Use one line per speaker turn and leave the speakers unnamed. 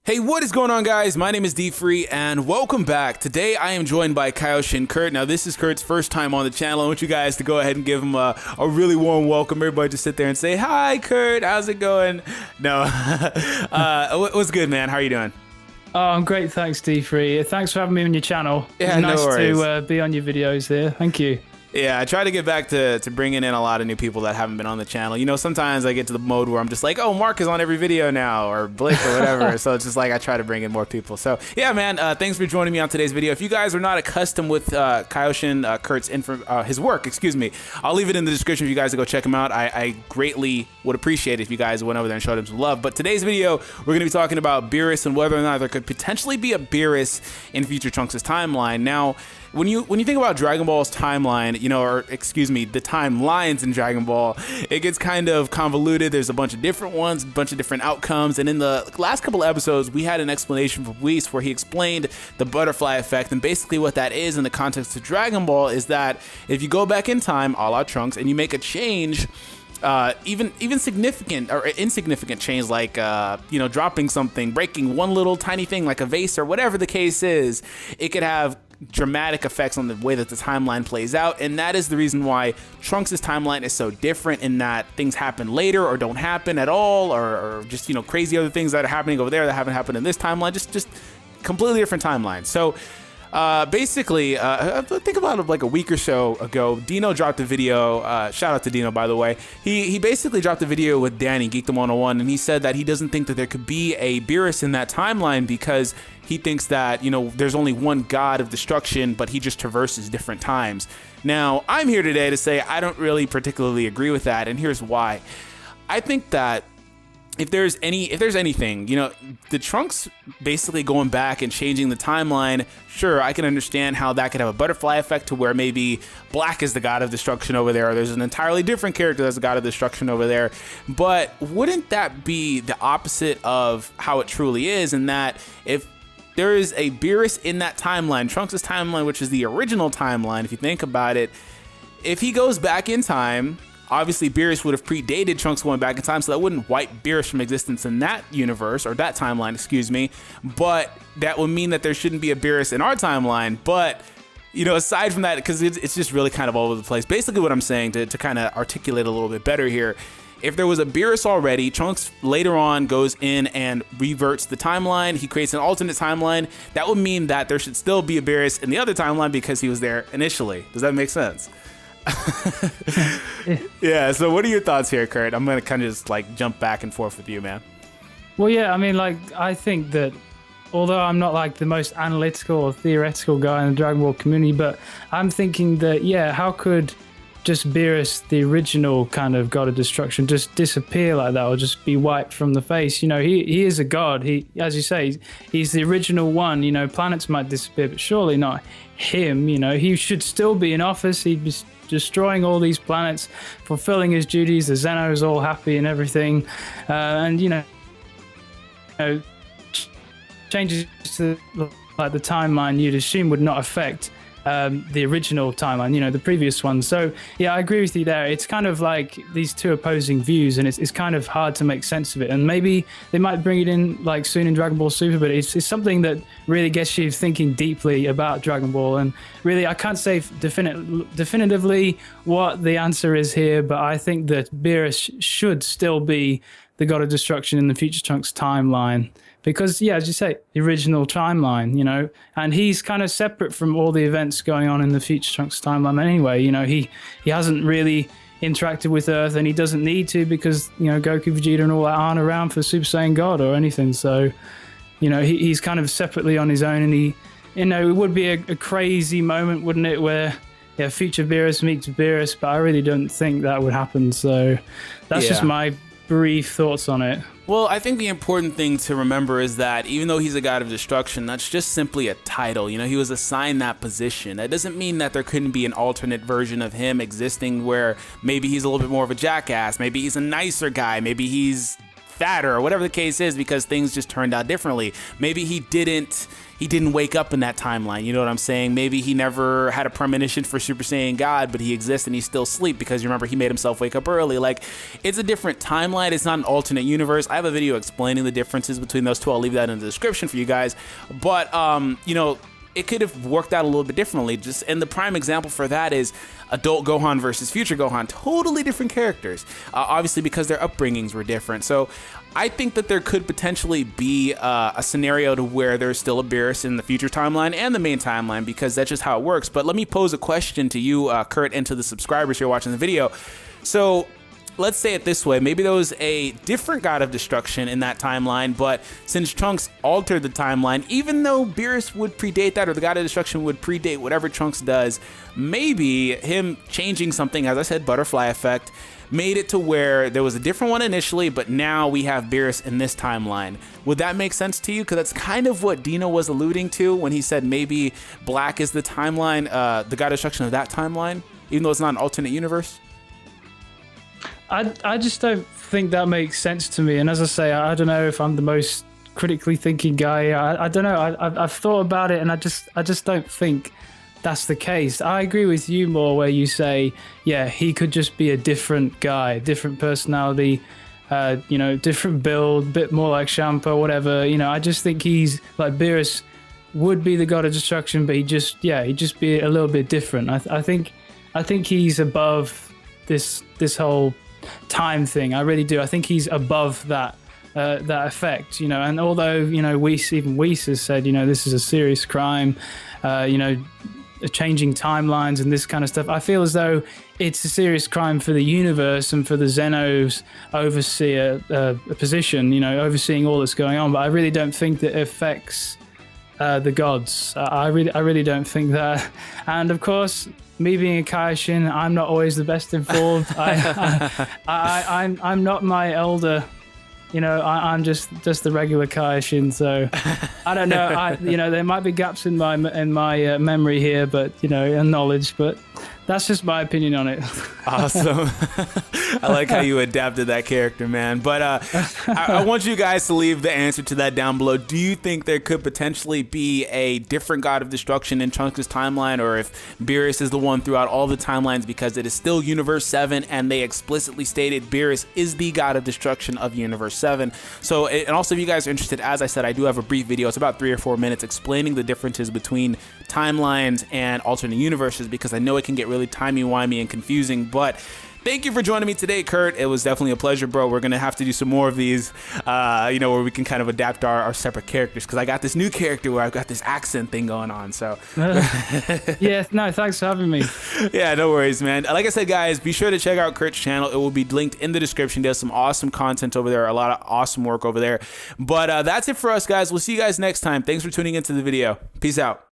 Hey, what is going on, guys? My name is DFree, and welcome back. Today, I am joined by Kyoshi and Kurt. Now, this is Kurt's first time on the channel. I want you guys to go ahead and give him a really warm welcome. Everybody just sit there and say, "Hi, Kurt. How's it going?" No. What's good, man? How are you doing?
Oh, I'm great. Thanks, DFree. Thanks for having me on your channel.
Yeah,
it's nice
no worries.
to be on your videos here. Thank you.
Yeah, I try to get back to bringing in a lot of new people that haven't been on the channel. You know, sometimes I get to the mode where I'm just like, oh, Mark is on every video now, or Blake, or whatever. So it's just like I try to bring in more people. So yeah, man, thanks for joining me on today's video. If you guys are not accustomed with Kyoshi and Kurt's his work, I'll leave it in the description for you guys to go check him out. I greatly would appreciate it if you guys went over there and showed him some love. But today's video, we're going to be talking about Beerus and whether or not there could potentially be a Beerus in future Trunks' timeline. Now, when you think about Dragon Ball's timeline, you know, or excuse me, the timelines in Dragon Ball, it gets kind of convoluted. There's a bunch of different ones, a bunch of different outcomes. And in the last couple episodes, we had an explanation from Whis where he explained the butterfly effect. And basically what that is in the context of Dragon Ball is that if you go back in time, a la Trunks, and you make a change, even significant or insignificant change, like you know, dropping something, breaking one little tiny thing like a vase or whatever the case is, it could have dramatic effects on the way that the timeline plays out. And that is the reason why Trunks' timeline is so different, in that things happen later or don't happen at all, or just, you know, crazy other things that are happening over there that haven't happened in this timeline, just completely different timelines. So basically, I think about it like a week or so ago, Dino dropped a video. Shout out to Dino, by the way. He basically dropped a video with Danny, Geekdom 101, and he said that he doesn't think that there could be a Beerus in that timeline because he thinks that, you know, there's only one god of destruction, but he just traverses different times. Now, I'm here today to say I don't really particularly agree with that, and here's why. I think that if there's anything, you know, the Trunks basically going back and changing the timeline, sure, I can understand how that could have a butterfly effect to where maybe Black is the god of destruction over there, or there's an entirely different character that's the god of destruction over there. But wouldn't that be the opposite of how it truly is, in that if there is a Beerus in that timeline, Trunks' timeline, which is the original timeline, if you think about it, if he goes back in time, obviously Beerus would have predated Trunks going back in time, so that wouldn't wipe Beerus from existence in that universe, or that timeline, excuse me. But that would mean that there shouldn't be a Beerus in our timeline. But, you know, aside from that, because it's just really kind of all over the place. Basically what I'm saying, to kind of articulate a little bit better here, if there was a Beerus already, Trunks later on goes in and reverts the timeline, he creates an alternate timeline, that would mean that there should still be a Beerus in the other timeline because he was there initially. Does that make sense? Yeah, so what are your thoughts here, Kurt? I'm gonna kind of just like jump back and forth with you, man.
Well, yeah, I mean, like, I think that although I'm not like the most analytical or theoretical guy in the Dragon Ball community, but I'm thinking that, yeah, how could just Beerus, the original kind of god of destruction, just disappear like that, or just be wiped from the face? You know, he is a god. He, as you say, he's the original one. You know, planets might disappear, but surely not him. You know, he should still be in office. He'd be destroying all these planets, fulfilling his duties. The Zenos all happy and everything, and you know, changes to like the timeline you'd assume would not affect the original timeline, you know, the previous one. So yeah, I agree with you there. It's kind of like these two opposing views, and it's kind of hard to make sense of it. And maybe they might bring it in like soon in Dragon Ball Super, but it's something that really gets you thinking deeply about Dragon Ball. And really, I can't say definitively what the answer is here, but I think that Beerus should still be the god of destruction in the future Trunks timeline. Because, yeah, as you say, the original timeline, you know, and he's kind of separate from all the events going on in the future Trunks timeline anyway. You know, he hasn't really interacted with Earth, and he doesn't need to, because, you know, Goku, Vegeta and all that aren't around for Super Saiyan God or anything. So, you know, he's kind of separately on his own, and he, you know, it would be a crazy moment, wouldn't it, where, yeah, future Beerus meets Beerus, but I really don't think that would happen. So that's just my brief thoughts on it.
Well, I think the important thing to remember is that even though he's a god of destruction, that's just simply a title. You know, he was assigned that position. That doesn't mean that there couldn't be an alternate version of him existing where maybe he's a little bit more of a jackass, maybe he's a nicer guy, maybe he's fatter or whatever the case is because things just turned out differently. Maybe he didn't wake up in that timeline. You know what I'm saying? Maybe he never had a premonition for Super Saiyan God, but he exists and he's still asleep because you remember he made himself wake up early. Like, it's a different timeline. It's not an alternate universe. I have a video explaining the differences between those two. I'll leave that in the description for you guys. But, you know, it could have worked out a little bit differently. And the prime example for that is adult Gohan versus future Gohan. Totally different characters, obviously because their upbringings were different. So I think that there could potentially be a scenario to where there's still a Beerus in the future timeline and the main timeline, because that's just how it works. But let me pose a question to you, Kurt, and to the subscribers who are watching the video. So let's say it this way. Maybe there was a different God of Destruction in that timeline, but since Trunks altered the timeline, even though Beerus would predate that, or the God of Destruction would predate whatever Trunks does, maybe him changing something, as I said, butterfly effect, made it to where there was a different one initially, but now we have Beerus in this timeline. Would that make sense to you? Because that's kind of what Dino was alluding to when he said maybe Black is the timeline, the God of Destruction of that timeline, even though it's not an alternate universe.
I just don't think that makes sense to me. And as I say, I don't know if I'm the most critically thinking guy. I don't know. I've thought about it, and I just don't think that's the case. I agree with you more where you say, yeah, he could just be a different guy, different personality, you know, different build, bit more like Champa, whatever. You know, I just think he's like Beerus would be the God of Destruction, but he'd just be a little bit different. I think he's above this whole time thing. I really do. I think he's above that effect, you know. And although, you know, Whis has said, you know, this is a serious crime, you know, changing timelines and this kind of stuff, I feel as though it's a serious crime for the universe and for the Xenos overseer position, you know, overseeing all that's going on. But I really don't think that it affects the gods. I really don't think that. And of course, me being a Kaioshin, I'm not always the best informed. I'm not my elder, you know. I'm just the regular Kaioshin. So I don't know. You know, there might be gaps in my memory here, but you know, and knowledge. But that's just my opinion on it.
Awesome. I like how you adapted that character, man. But I want you guys to leave the answer to that down below. Do you think there could potentially be a different God of Destruction in Trunks' timeline, or if Beerus is the one throughout all the timelines, because it is still Universe 7 and they explicitly stated Beerus is the God of Destruction of Universe 7. So, and also if you guys are interested, as I said, I do have a brief video. It's about 3 or 4 minutes explaining the differences between timelines and alternate universes, because I know it can get really timey-wimey and confusing. But thank you for joining me today, Kurt. It was definitely a pleasure, bro. We're going to have to do some more of these, you know, where we can kind of adapt our separate characters, because I got this new character where I've got this accent thing going on. So
yeah, no, thanks for having me.
Yeah, no worries, man. Like I said, guys, be sure to check out Kurt's channel. It will be linked in the description. There's some awesome content over there, a lot of awesome work over there. But that's it for us, guys. We'll see you guys next time. Thanks for tuning into the video. Peace out.